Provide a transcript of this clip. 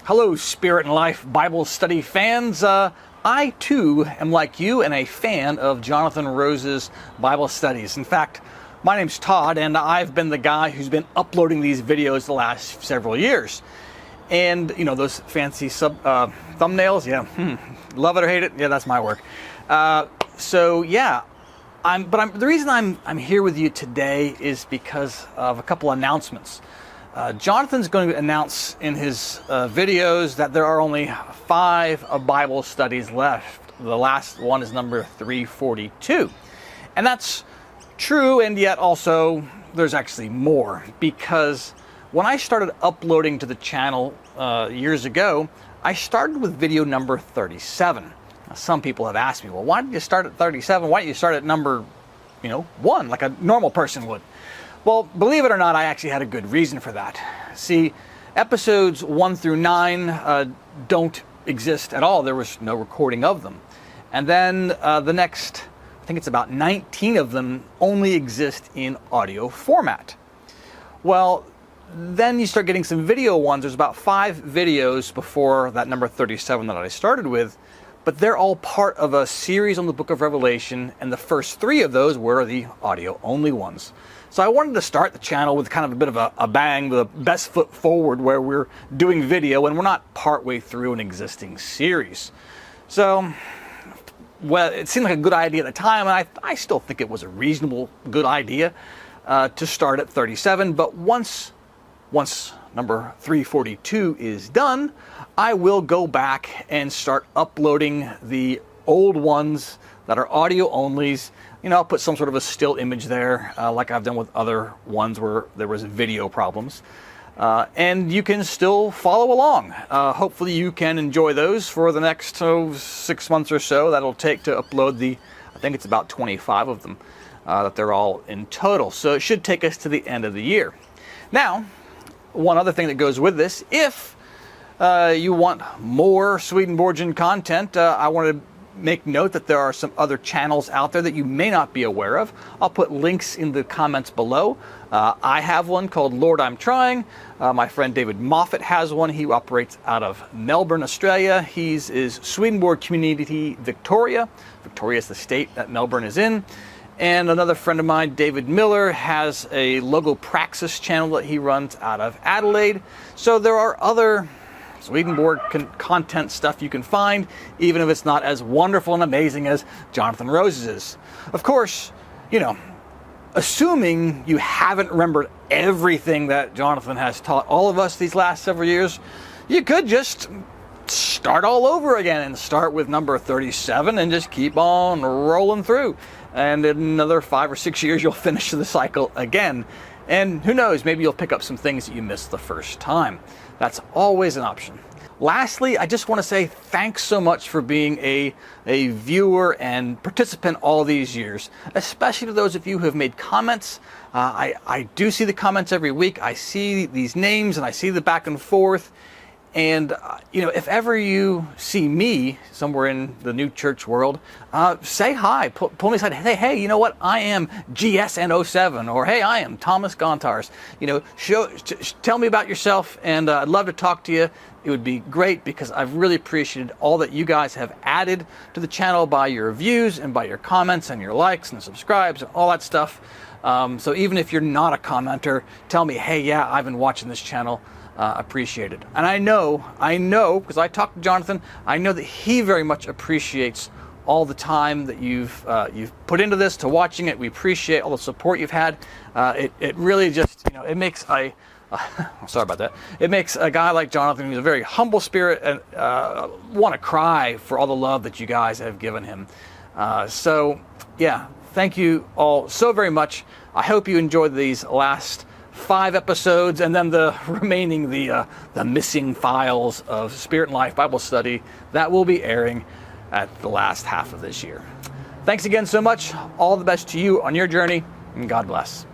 Hello, Spirit and Life Bible Study fans. I too am like you and a fan of Jonathan Rose's Bible studies. In fact, my name's Todd, and I've been the guy who's been uploading these videos the last several years. And you know those fancy thumbnails, yeah, love it or hate it, yeah, that's my work. So yeah, the reason I'm here with you today is because of a couple announcements. Jonathan's going to announce in his videos that there are only 5 Bible studies left. The last one is number 342. And that's true, and yet also there's actually more, because when I started uploading to the channel years ago, I started with video number 37. Now, some people have asked me, well, why did you start at 37? Why didn't you start at number 1, like a normal person would? Well, believe it or not, I actually had a good reason for that. See, episodes 1 through 9 don't exist at all. There was no recording of them. And then the next, I think it's about 19 of them, only exist in audio format. Well, then you start getting some video ones. There's about 5 videos before that number 37 that I started with, but they're all part of a series on the book of Revelation, and the first 3 of those were the audio-only ones. So I wanted to start the channel with kind of a bit of a bang, the best foot forward, where we're doing video and we're not partway through an existing series. So, well, it seemed like a good idea at the time, and I still think it was a reasonable, good idea to start at 37, but once number 342 is done, I will go back and start uploading the old ones that are audio onlys. I'll put some sort of a still image there, like I've done with other ones where there was video problems. And you can still follow along. Hopefully you can enjoy those for the next 6 months or so that'll take to upload I think it's about 25 of them, that they're all in total. So it should take us to the end of the year. Now, one other thing that goes with this, if you want more Swedenborgian content, I want to make note that there are some other channels out there that you may not be aware of. I'll put links in the comments below. I have one called Lord I'm Trying. My friend David Moffat has one. He operates out of Melbourne, Australia. He's Swedenborg Community Victoria. Victoria is the state that Melbourne is in. And another friend of mine, David Miller, has a Logopraxis channel that he runs out of Adelaide. So there are other Swedenborg content stuff you can find, even if it's not as wonderful and amazing as Jonathan Rose's is. Of course, assuming you haven't remembered everything that Jonathan has taught all of us these last several years, you could just start all over again and start with number 37 and just keep on rolling through. And in another 5 or 6 years, you'll finish the cycle again. And who knows, maybe you'll pick up some things that you missed the first time. That's always an option. Lastly, I just want to say thanks so much for being a viewer and participant all these years, especially to those of you who have made comments. I do see the comments every week. I see these names and I see the back and forth. And, if ever you see me somewhere in the new church world, say hi, pull me aside, hey, you know what? I am GSN07, or hey, I am Thomas Gontars. Tell me about yourself, and I'd love to talk to you. It would be great, because I've really appreciated all that you guys have added to the channel by your views and by your comments and your likes and subscribes and all that stuff. So even if you're not a commenter, tell me, hey, yeah, I've been watching this channel. Appreciated. And I know, because I talked to Jonathan, I know that he very much appreciates all the time that you've put into this, to watching it. We appreciate all the support you've had. It really just, it makes sorry about that. It makes a guy like Jonathan, who's a very humble spirit, and want to cry for all the love that you guys have given him. So yeah, thank you all so very much. I hope you enjoyed these last 5 episodes, and then the remaining, the missing files of Spirit and Life Bible Study that will be airing at the last half of this year. Thanks again so much. All the best to you on your journey, and God bless.